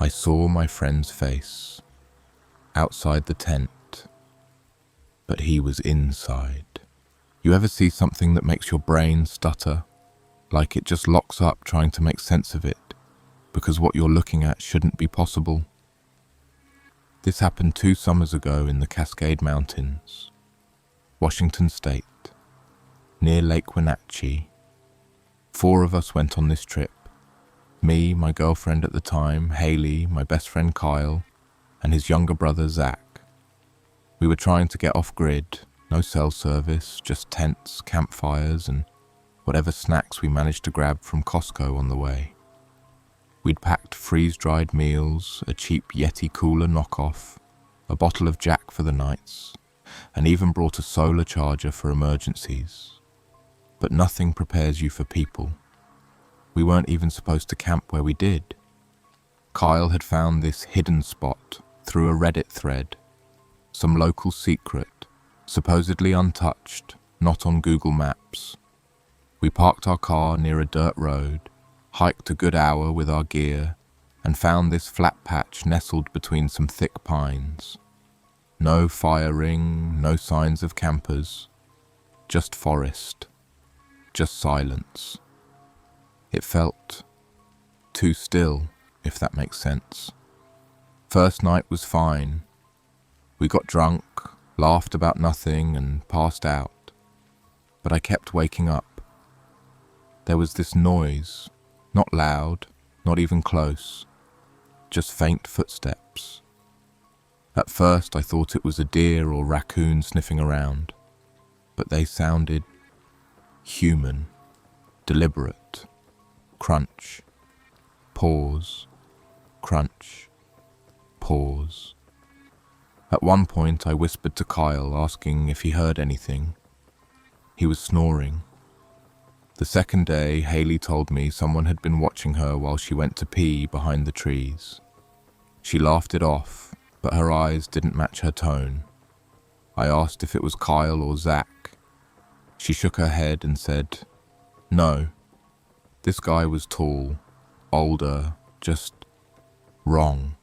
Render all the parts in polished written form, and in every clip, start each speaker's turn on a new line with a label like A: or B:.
A: I saw my friend's face outside the tent, but he was inside. You ever see something that makes your brain stutter? Like it just locks up trying to make sense of it, because what you're looking at shouldn't be possible. This happened 2 summers ago in the Cascade Mountains, Washington State, near Lake Wenatchee. 4 of us went on this trip. Me, my girlfriend at the time, Haley, my best friend Kyle, and his younger brother Zach. We were trying to get off-grid, no cell service, just tents, campfires, and whatever snacks we managed to grab from Costco on the way. We'd packed freeze-dried meals, a cheap Yeti cooler knockoff, a bottle of Jack for the nights, and even brought a solar charger for emergencies. But nothing prepares you for people. We weren't even supposed to camp where we did. Kyle had found this hidden spot through a Reddit thread, some local secret, supposedly untouched, not on Google Maps. We parked our car near a dirt road, hiked a good hour with our gear, and found this flat patch nestled between some thick pines. No fire ring, no signs of campers, just forest, just silence. It felt too still, if that makes sense. First night was fine. We got drunk, laughed about nothing, and passed out. But I kept waking up. There was this noise, not loud, not even close, just faint footsteps. At first I thought it was a deer or raccoon sniffing around, but they sounded human, deliberate. Crunch, pause, crunch, pause. At one point I whispered to Kyle, asking if he heard anything. He was snoring. The second day, Haley told me someone had been watching her while she went to pee behind the trees. She laughed it off, but her eyes didn't match her tone. I asked if it was Kyle or Zach. She shook her head and said, "No. This guy was tall, older, just wrong."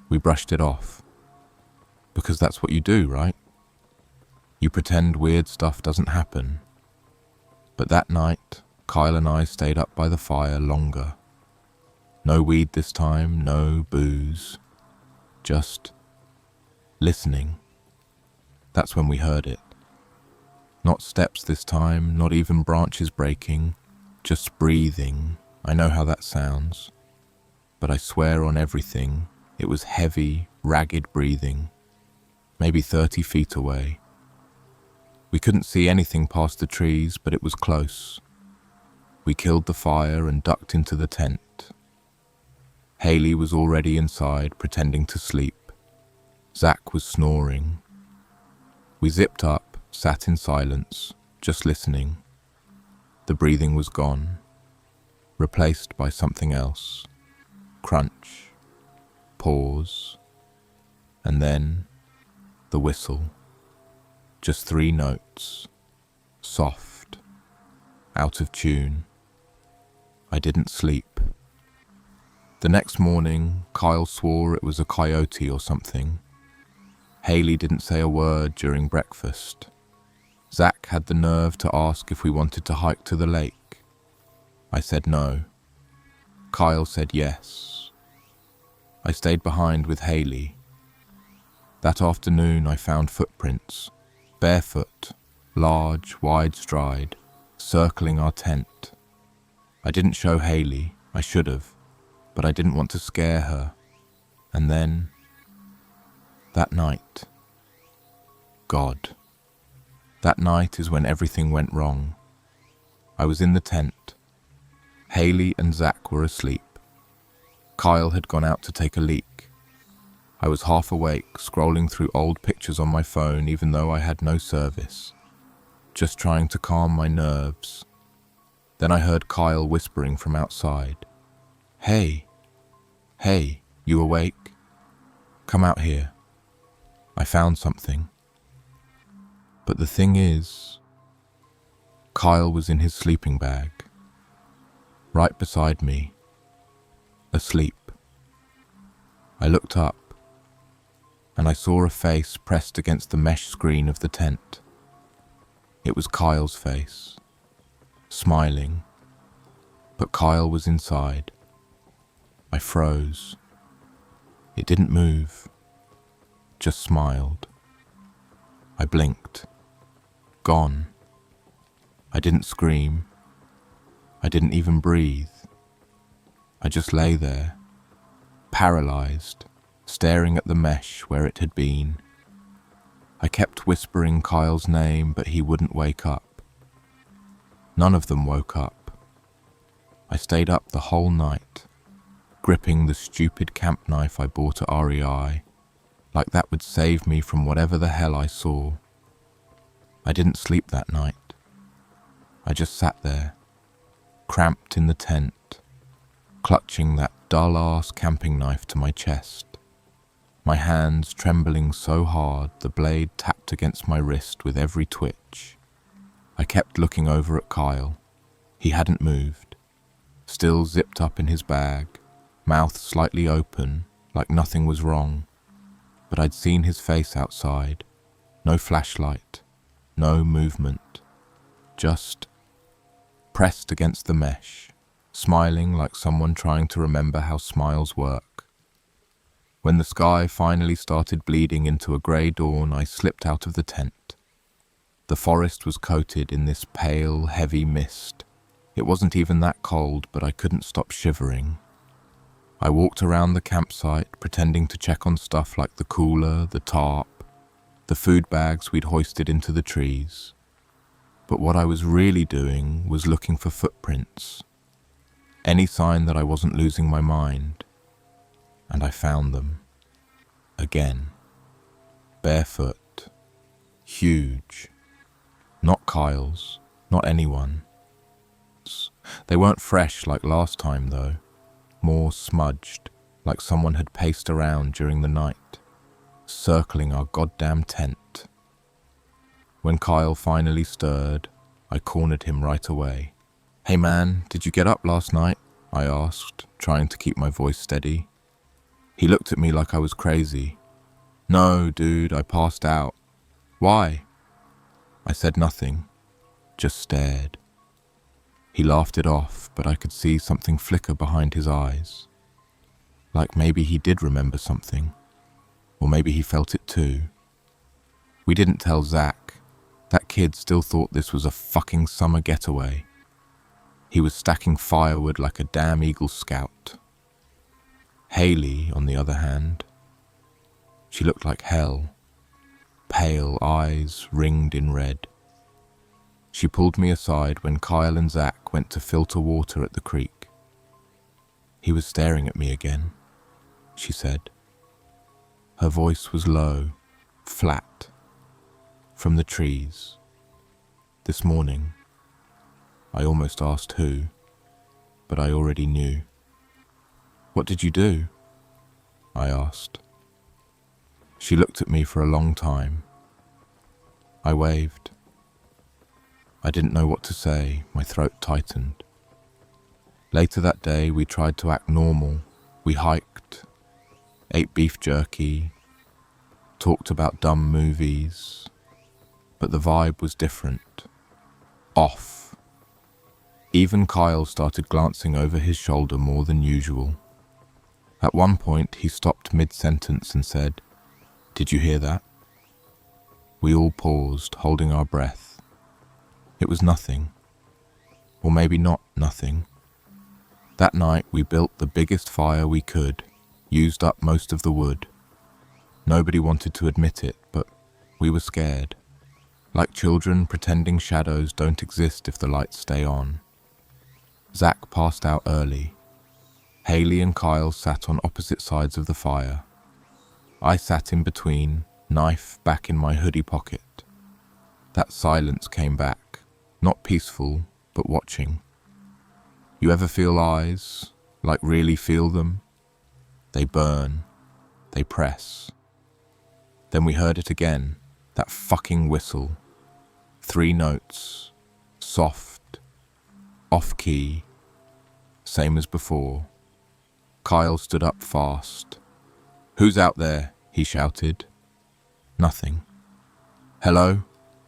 A: We brushed it off. Because that's what you do, right? You pretend weird stuff doesn't happen. But that night, Kyle and I stayed up by the fire longer. No weed this time, no booze. Just listening. That's when we heard it. Not steps this time, not even branches breaking. Just breathing. I know how that sounds. But I swear on everything, it was heavy, ragged breathing. Maybe 30 feet away. We couldn't see anything past the trees, but it was close. We killed the fire and ducked into the tent. Haley was already inside, pretending to sleep. Zach was snoring. We zipped up, sat in silence, just listening. The breathing was gone, replaced by something else. Crunch, pause, and then the whistle. Just 3 notes, soft, out of tune. I didn't sleep. The next morning, Kyle swore it was a coyote or something. Haley didn't say a word during breakfast. Zach had the nerve to ask if we wanted to hike to the lake. I said no. Kyle said yes. I stayed behind with Haley. That afternoon I found footprints, barefoot, large, wide stride, circling our tent. I didn't show Haley, I should have, but I didn't want to scare her. And then, that night, God. That night is when everything went wrong. I was in the tent. Haley and Zach were asleep. Kyle had gone out to take a leak. I was half awake, scrolling through old pictures on my phone even though I had no service, just trying to calm my nerves. Then I heard Kyle whispering from outside. Hey, you awake? Come out here. I found something." But the thing is, Kyle was in his sleeping bag, right beside me, asleep. I looked up, and I saw a face pressed against the mesh screen of the tent. It was Kyle's face, smiling, but Kyle was inside. I froze. It didn't move, just smiled. I blinked. Gone. I didn't scream. I didn't even breathe. I just lay there, paralyzed, staring at the mesh where it had been. I kept whispering Kyle's name, but he wouldn't wake up. None of them woke up. I stayed up the whole night, gripping the stupid camp knife I bought at REI, like that would save me from whatever the hell I saw. I didn't sleep that night. I just sat there, cramped in the tent, clutching that dull-ass camping knife to my chest, my hands trembling so hard the blade tapped against my wrist with every twitch. I kept looking over at Kyle. He hadn't moved, still zipped up in his bag, mouth slightly open, like nothing was wrong. But I'd seen his face outside. No flashlight, no movement, just pressed against the mesh, smiling like someone trying to remember how smiles work. When the sky finally started bleeding into a grey dawn, I slipped out of the tent. The forest was coated in this pale, heavy mist. It wasn't even that cold, but I couldn't stop shivering. I walked around the campsite, pretending to check on stuff like the cooler, the tarp, the food bags we'd hoisted into the trees. But what I was really doing was looking for footprints, any sign that I wasn't losing my mind. And I found them. Again. Barefoot. Huge. Not Kyle's, not anyone's. They weren't fresh like last time though. More smudged, like someone had paced around during the night, circling our goddamn tent. When Kyle finally stirred, I cornered him right away. "Hey man, did you get up last night?" I asked, trying to keep my voice steady. He looked at me like I was crazy. "No, dude, I passed out." "Why?" I said nothing, just stared. He laughed it off, but I could see something flicker behind his eyes. Like maybe he did remember something, or maybe he felt it too. We didn't tell Zach. That kid still thought this was a fucking summer getaway. He was stacking firewood like a damn Eagle Scout. Haley, on the other hand, she looked like hell. Pale eyes ringed in red. She pulled me aside when Kyle and Zach went to filter water at the creek. "He was staring at me again," she said. Her voice was low, flat, from the trees. "This morning." I almost asked who, but I already knew. "What did you do?" I asked. She looked at me for a long time. I waved. I didn't know what to say, my throat tightened. Later that day, we tried to act normal. We hiked, ate beef jerky, talked about dumb movies, but the vibe was different. Off. Even Kyle started glancing over his shoulder more than usual. At one point, he stopped mid-sentence and said, "Did you hear that?" We all paused, holding our breath. It was nothing. Or maybe not nothing. That night, we built the biggest fire we could, used up most of the wood. Nobody wanted to admit it, but we were scared. Like children pretending shadows don't exist if the lights stay on. Zach passed out early. Haley and Kyle sat on opposite sides of the fire. I sat in between, knife back in my hoodie pocket. That silence came back, not peaceful, but watching. You ever feel eyes, like really feel them? They burn, they press. Then we heard it again, that fucking whistle. 3 notes, soft, off-key, same as before. Kyle stood up fast. "Who's out there?" he shouted. Nothing. "Hello?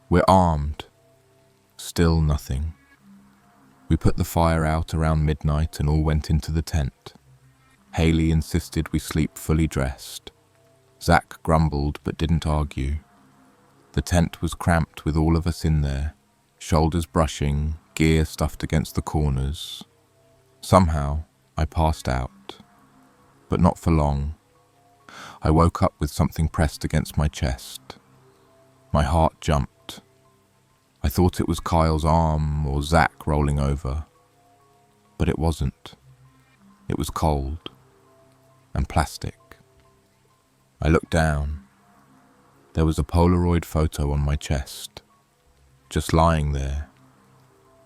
A: We're armed." Still nothing. We put the fire out around midnight and all went into the tent. Haley insisted we sleep fully dressed. Zach grumbled but didn't argue. The tent was cramped with all of us in there, shoulders brushing, gear stuffed against the corners. Somehow, I passed out. But not for long. I woke up with something pressed against my chest. My heart jumped. I thought it was Kyle's arm or Zach rolling over. But it wasn't. It was cold. And plastic. I looked down. There was a Polaroid photo on my chest, just lying there.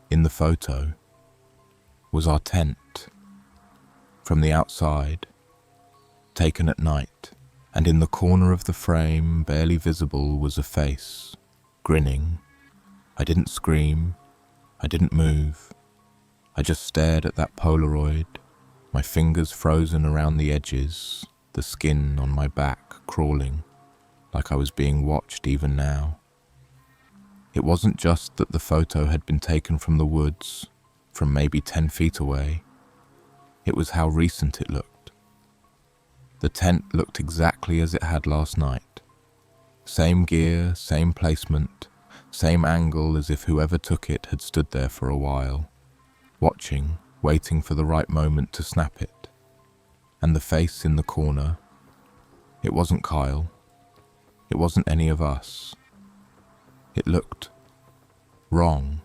A: In the photo was our tent, from the outside, taken at night, and in the corner of the frame, barely visible, was a face, grinning. I didn't scream, I didn't move. I just stared at that Polaroid, my fingers frozen around the edges, the skin on my back crawling, like I was being watched even now. It wasn't just that the photo had been taken from the woods, from maybe 10 feet away. It was how recent it looked. The tent looked exactly as it had last night. Same gear, same placement, same angle, as if whoever took it had stood there for a while, watching, waiting for the right moment to snap it. And the face in the corner, it wasn't Kyle. It wasn't any of us. It looked wrong,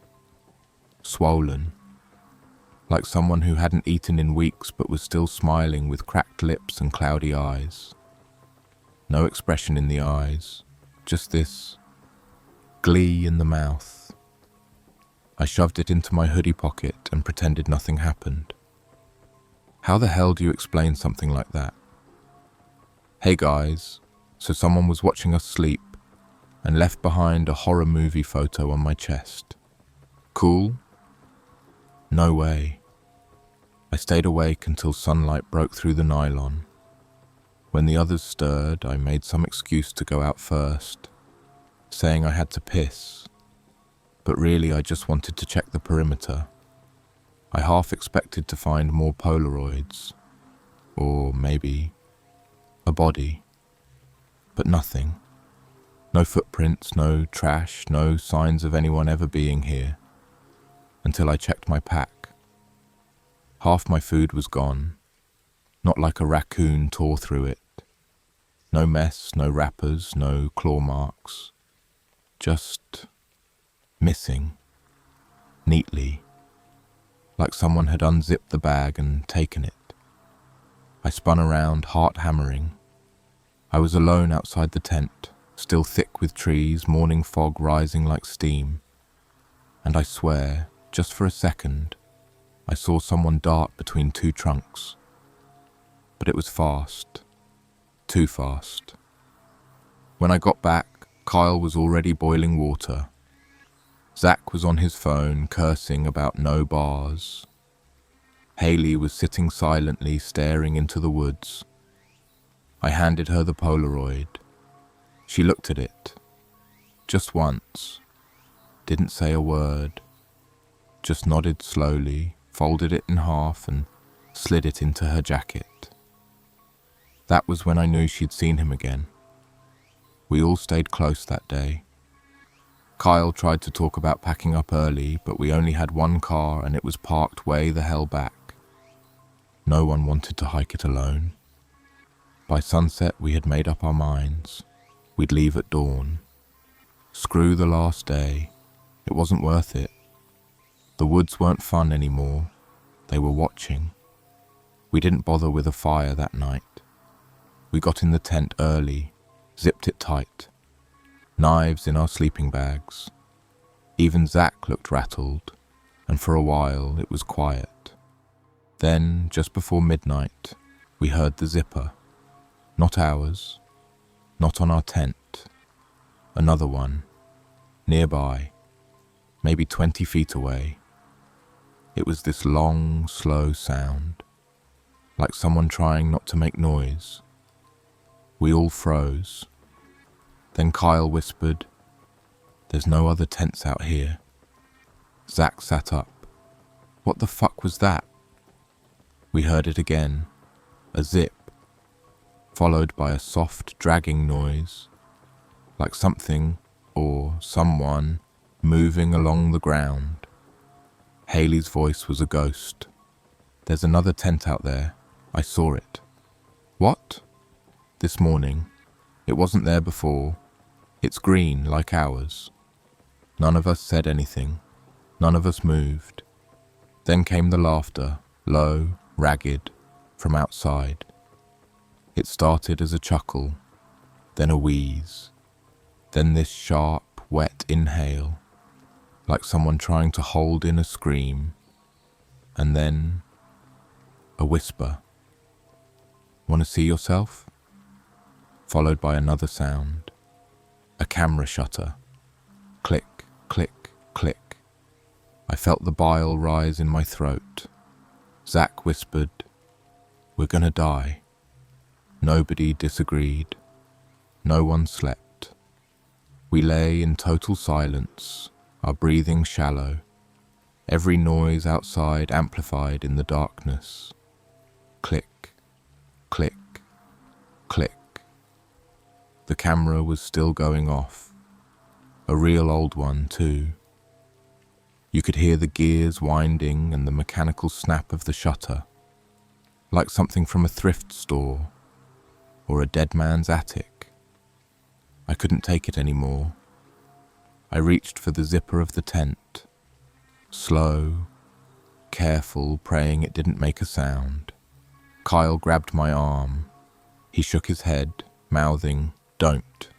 A: swollen, like someone who hadn't eaten in weeks but was still smiling with cracked lips and cloudy eyes. No expression in the eyes, just this glee in the mouth. I shoved it into my hoodie pocket and pretended nothing happened. How the hell do you explain something like that? Hey guys, so someone was watching us sleep and left behind a horror movie photo on my chest. Cool? No way. I stayed awake until sunlight broke through the nylon. When the others stirred, I made some excuse to go out first, saying I had to piss. But really I just wanted to check the perimeter. I half expected to find more Polaroids, or maybe a body. But nothing. No footprints, no trash, no signs of anyone ever being here. Until I checked my pack. Half my food was gone, not like a raccoon tore through it. No mess, no wrappers, no claw marks. Just missing, neatly, like someone had unzipped the bag and taken it. I spun around, heart hammering. I was alone outside the tent, still thick with trees, morning fog rising like steam. And I swear, just for a second, I saw someone dart between two trunks. But it was fast. Too fast. When I got back, Kyle was already boiling water. Zach was on his phone, cursing about no bars. Haley was sitting silently, staring into the woods. I handed her the Polaroid. She looked at it. Just once. Didn't say a word. Just nodded slowly, folded it in half and slid it into her jacket. That was when I knew she'd seen him again. We all stayed close that day. Kyle tried to talk about packing up early, but we only had one car and it was parked way the hell back. No one wanted to hike it alone. By sunset, we had made up our minds. We'd leave at dawn. Screw the last day. It wasn't worth it. The woods weren't fun anymore. They were watching. We didn't bother with a fire that night. We got in the tent early, zipped it tight. Knives in our sleeping bags. Even Zach looked rattled, and for a while it was quiet. Then, just before midnight, we heard the zipper. Not ours, not on our tent. Another one, nearby, maybe 20 feet away. It was this long, slow sound, like someone trying not to make noise. We all froze. Then Kyle whispered, "There's no other tents out here." Zach sat up. "What the fuck was that?" We heard it again, a zip, followed by a soft dragging noise, like something or someone moving along the ground. Haley's voice was a ghost. "There's another tent out there. I saw it." "What?" "This morning. It wasn't there before. It's green like ours." None of us said anything. None of us moved. Then came the laughter, low, ragged, from outside. It started as a chuckle, then a wheeze, then this sharp, wet inhale, like someone trying to hold in a scream, and then a whisper. "Want to see yourself?" Followed by another sound, a camera shutter. Click, click, click. I felt the bile rise in my throat. Zach whispered, "We're gonna die." Nobody disagreed. No one slept. We lay in total silence, our breathing shallow, every noise outside amplified in the darkness. Click, click, click. The camera was still going off. A real old one, too. You could hear the gears winding and the mechanical snap of the shutter, like something from a thrift store or a dead man's attic. I couldn't take it anymore. I reached for the zipper of the tent, slow, careful, praying it didn't make a sound. Kyle grabbed my arm. He shook his head, mouthing, "Don't."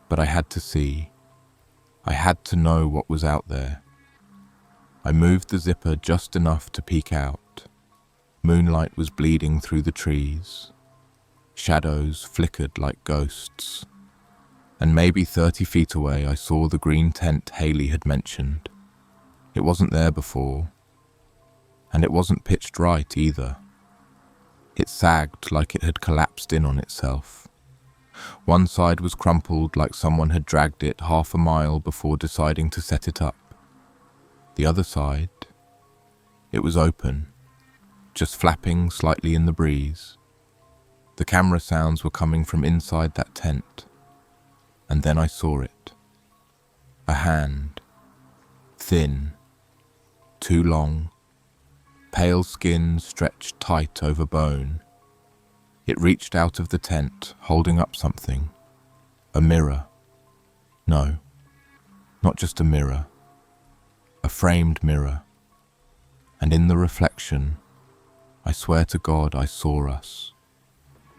A: But I had to see. I had to know what was out there. I moved the zipper just enough to peek out. Moonlight was bleeding through the trees. Shadows flickered like ghosts. And maybe 30 feet away I saw the green tent Haley had mentioned. It wasn't there before. And it wasn't pitched right either. It sagged like it had collapsed in on itself. One side was crumpled like someone had dragged it half a mile before deciding to set it up. The other side, it was open, just flapping slightly in the breeze. The camera sounds were coming from inside that tent. And then I saw it. A hand, thin, too long, pale skin stretched tight over bone. It reached out of the tent, holding up something. A mirror. No, not just a mirror. A framed mirror. And in the reflection, I swear to God I saw us.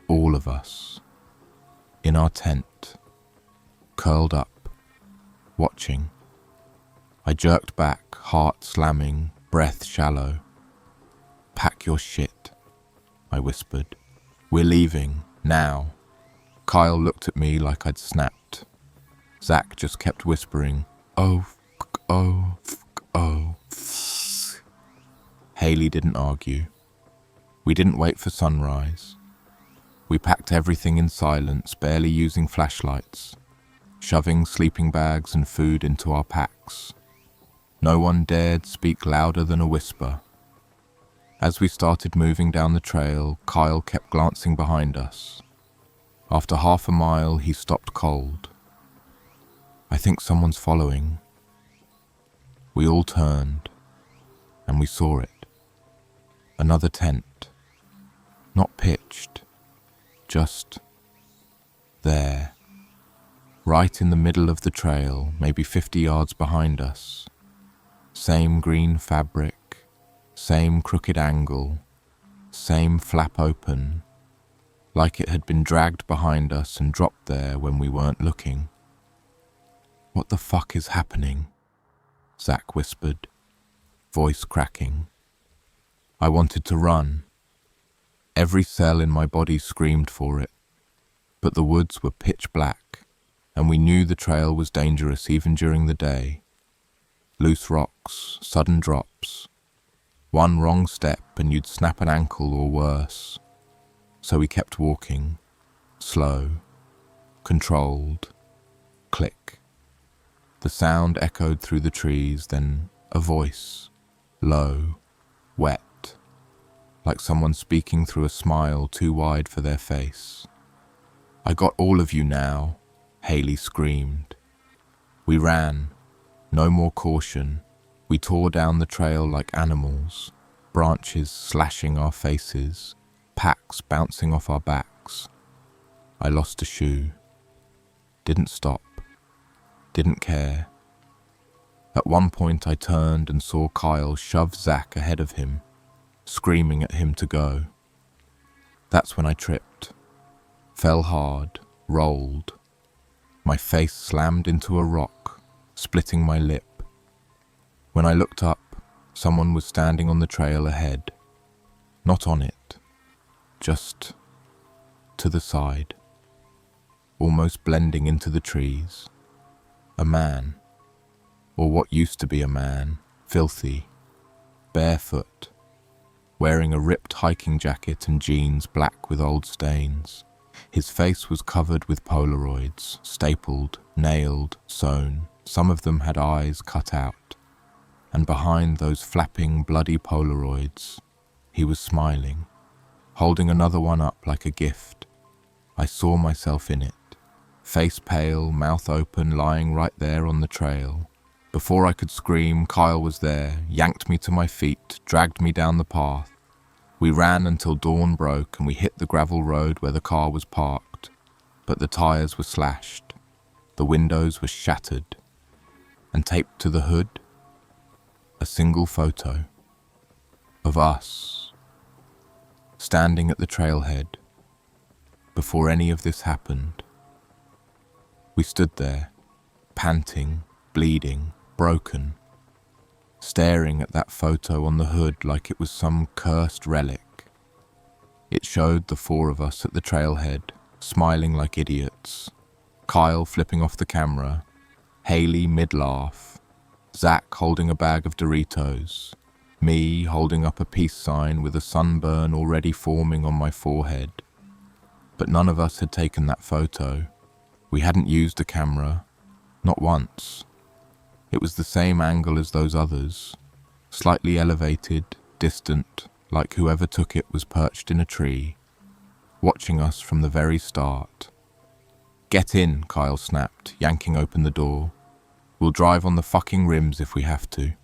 A: All of us. In our tent. Curled up. Watching. I jerked back, heart slamming, breath shallow. "Pack your shit," I whispered. "We're leaving, now." Kyle looked at me like I'd snapped. Zach just kept whispering, "Oh, fuck, oh, fuck, oh, fuck." Haley didn't argue. We didn't wait for sunrise. We packed everything in silence, barely using flashlights, shoving sleeping bags and food into our packs. No one dared speak louder than a whisper. As we started moving down the trail, Kyle kept glancing behind us. After half a mile, he stopped cold. "I think someone's following." We all turned, and we saw it. Another tent. Not pitched, just there. Right in the middle of the trail, maybe 50 yards behind us. Same green fabric, same crooked angle, same flap open, like it had been dragged behind us and dropped there when we weren't looking. "What the fuck is happening?" Zach whispered, voice cracking. I wanted to run. Every cell in my body screamed for it, but the woods were pitch black, and we knew the trail was dangerous even during the day. Loose rocks, sudden drops. One wrong step and you'd snap an ankle or worse. So we kept walking, Slow, controlled, click. The sound echoed through the trees, then a voice, low, wet, like someone speaking through a smile too wide for their face. "I got all of you now," Haley screamed. We ran, no more caution. We tore down the trail like animals, branches slashing our faces, packs bouncing off our backs. I lost a shoe. Didn't stop. Didn't care. At one point I turned and saw Kyle shove Zach ahead of him, screaming at him to go. That's when I tripped. Fell hard, rolled. My face slammed into a rock, splitting my lip. When I looked up, someone was standing on the trail ahead. Not on it, just to the side, almost blending into the trees. A man, or what used to be a man, filthy, barefoot, wearing a ripped hiking jacket and jeans black with old stains. His face was covered with Polaroids, stapled, nailed, sewn. Some of them had eyes cut out. And behind those flapping, bloody Polaroids, he was smiling, holding another one up like a gift. I saw myself in it, face pale, mouth open, lying right there on the trail. Before I could scream, Kyle was there, yanked me to my feet, dragged me down the path. We ran until dawn broke and we hit the gravel road where the car was parked. But the tires were slashed, the windows were shattered, and taped to the hood, a single photo of us, standing at the trailhead. Before any of this happened, we stood there, panting, bleeding, broken, staring at that photo on the hood like it was some cursed relic. It showed the four of us at the trailhead, smiling like idiots. Kyle flipping off the camera, Haley mid-laugh, Zach holding a bag of Doritos, me holding up a peace sign with a sunburn already forming on my forehead. But none of us had taken that photo. We hadn't used a camera, not once. It was the same angle as those others, slightly elevated, distant, like whoever took it was perched in a tree, watching us from the very start. "Get in," Kyle snapped, yanking open the door. "We'll drive on the fucking rims if we have to."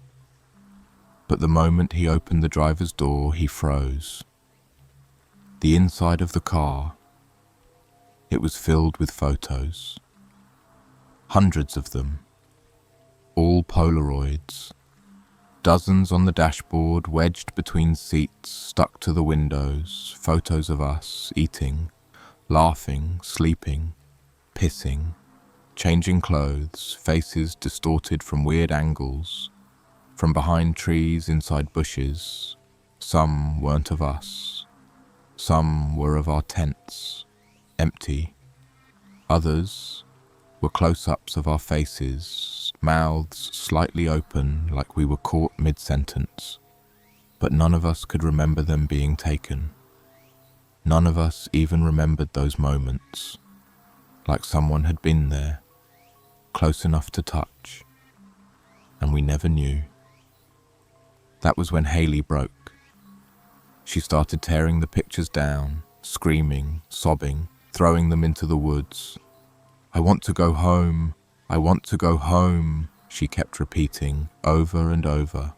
A: But the moment he opened the driver's door, he froze. The inside of the car, it was filled with photos. Hundreds of them. All Polaroids. Dozens on the dashboard, wedged between seats, stuck to the windows. Photos of us eating, laughing, sleeping, pissing, changing clothes, faces distorted from weird angles, from behind trees, inside bushes. Some weren't of us. Some were of our tents, empty. Others were close-ups of our faces, mouths slightly open like we were caught mid-sentence. But none of us could remember them being taken. None of us even remembered those moments, like someone had been there, close enough to touch, and we never knew. That was when Haley broke. She started tearing the pictures down, screaming, sobbing, throwing them into the woods. "I want to go home. I want to go home," she kept repeating over and over.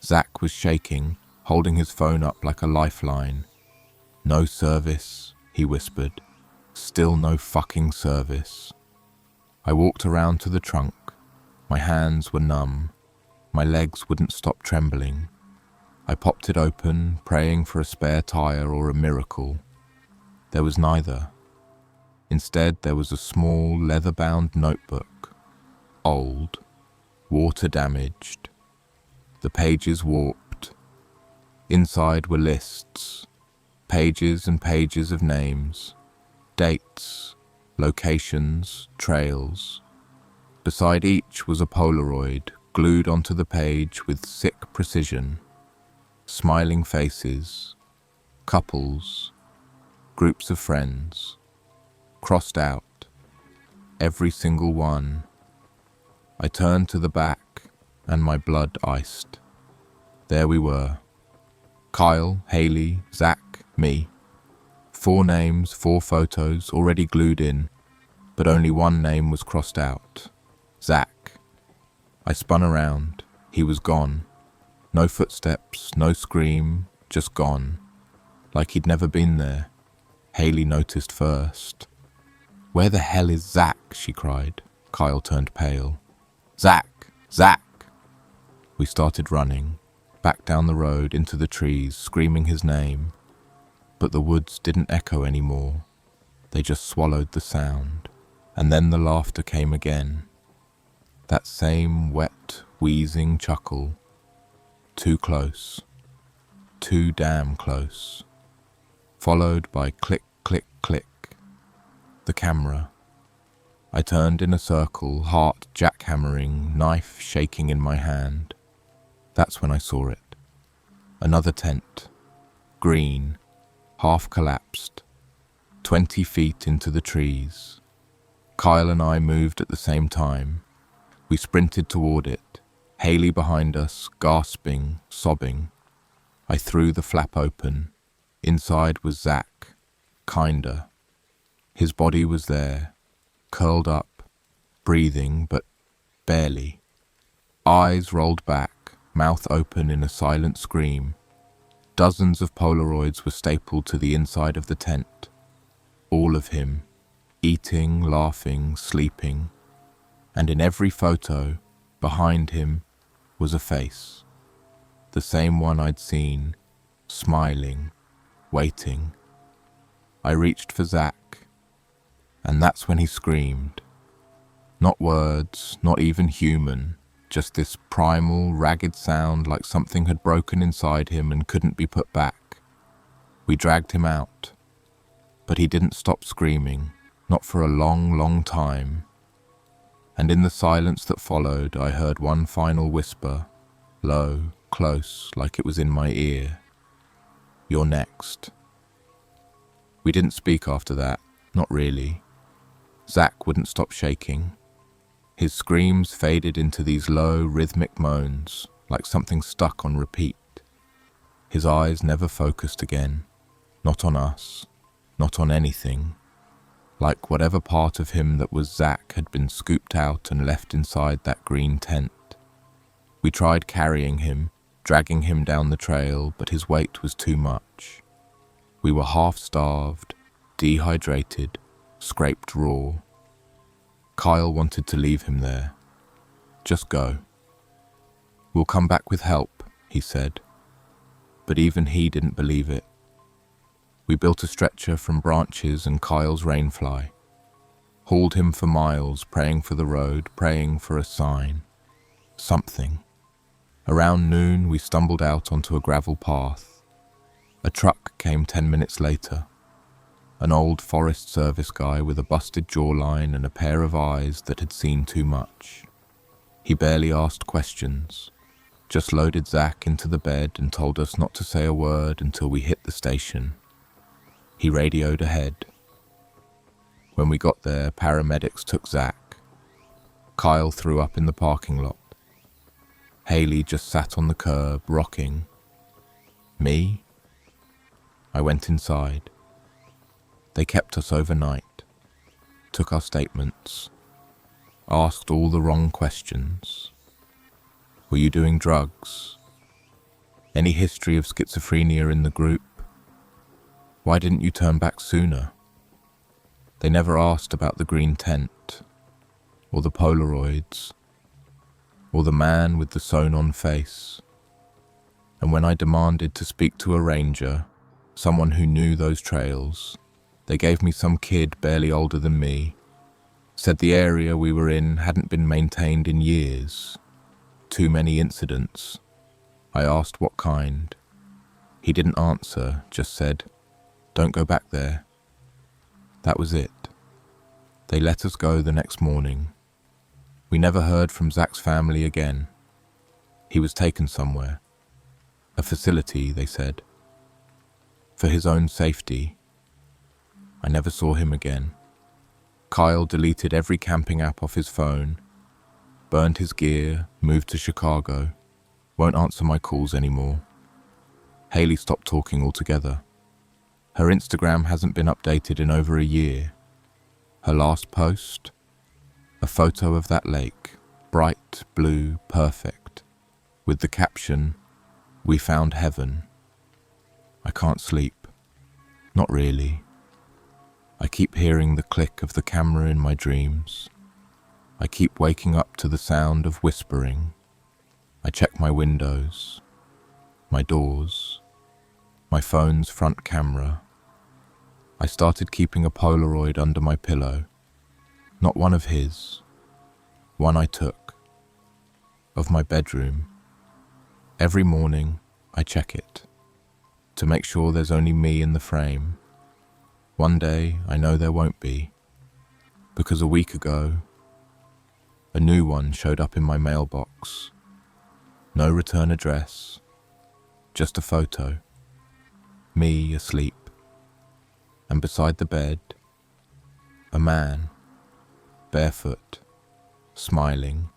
A: Zach was shaking, holding his phone up like a lifeline. "No service," he whispered. "Still no fucking service." I walked around to the trunk. My hands were numb. My legs wouldn't stop trembling. I popped it open, praying for a spare tire or a miracle. There was neither. Instead, there was a small, leather-bound notebook. Old, water-damaged. The pages warped. Inside were lists. Pages and pages of names. Dates, locations, trails. Beside each was a Polaroid, glued onto the page with sick precision. Smiling faces. Couples. Groups of friends. crossed out, every single one. I turned to the back and my blood iced. There we were. Kyle, Haley, Zach, me. 4 names, 4 photos, already glued in, but only one name was crossed out. Zach. I spun around. He was gone. No footsteps, no scream, just gone. Like he'd never been there. Haley noticed first. "Where the hell is Zach?" she cried. Kyle turned pale. "Zach! Zach!" We started running, back down the road into the trees, screaming his name. But the woods didn't echo anymore. They just swallowed the sound. And then the laughter came again. That same wet, wheezing chuckle. Too close. Too damn close. Followed by click, click, click. The camera. I turned in a circle, heart jackhammering, knife shaking in my hand. That's when I saw it. Another tent. Green. Half collapsed. 20 feet into the trees. Kyle and I moved at the same time. We sprinted toward it, Haley behind us, gasping, sobbing. I threw the flap open. Inside was Zach, kinder. His body was there, curled up, breathing, but barely. Eyes rolled back, mouth open in a silent scream. Dozens of Polaroids were stapled to the inside of the tent. All of him, eating, laughing, sleeping. And in every photo, behind him, was a face. The same one I'd seen, smiling, waiting. I reached for Zach, and that's when he screamed. Not words, not even human, just this primal, ragged sound like something had broken inside him and couldn't be put back. We dragged him out, but he didn't stop screaming, not for a long, long time. And in the silence that followed, I heard one final whisper, low, close, like it was in my ear. "You're next." We didn't speak after that, not really. Zach wouldn't stop shaking. His screams faded into these low, rhythmic moans, like something stuck on repeat. His eyes never focused again, not on us, not on anything. Like whatever part of him that was Zach had been scooped out and left inside that green tent. We tried carrying him, dragging him down the trail, but his weight was too much. We were half-starved, dehydrated, scraped raw. Kyle wanted to leave him there. "Just go. We'll come back with help," he said. But even he didn't believe it. We built a stretcher from branches and Kyle's rainfly. Hauled him for miles, praying for the road, praying for a sign. Something. Around noon, we stumbled out onto a gravel path. A truck came 10 minutes later. An old Forest Service guy with a busted jawline and a pair of eyes that had seen too much. He barely asked questions, just loaded Zach into the bed and told us not to say a word until we hit the station. He radioed ahead. When we got there, paramedics took Zach. Kyle threw up in the parking lot. Haley just sat on the curb, rocking. Me? I went inside. They kept us overnight, took our statements, asked all the wrong questions. Were you doing drugs? Any history of schizophrenia in the group? Why didn't you turn back sooner? They never asked about the green tent, or the Polaroids, or the man with the sewn-on face. And when I demanded to speak to a ranger, someone who knew those trails, they gave me some kid barely older than me, said the area we were in hadn't been maintained in years. Too many incidents. I asked what kind. He didn't answer, just said, "Don't go back there." That was it. They let us go the next morning. We never heard from Zach's family again. He was taken somewhere. A facility, they said. For his own safety. I never saw him again. Kyle deleted every camping app off his phone, burned his gear, moved to Chicago, won't answer my calls anymore. Haley stopped talking altogether. Her Instagram hasn't been updated in over a year. Her last post? A photo of that lake, bright, blue, perfect, with the caption, "We found heaven." I can't sleep. Not really. I keep hearing the click of the camera in my dreams. I keep waking up to the sound of whispering. I check my windows, my doors, my phone's front camera. I started keeping a Polaroid under my pillow. Not one of his, one I took, of my bedroom. Every morning, I check it, to make sure there's only me in the frame. One day, I know there won't be, because a week ago, a new one showed up in my mailbox. No return address, just a photo. Me asleep, and beside the bed, a man, barefoot, smiling,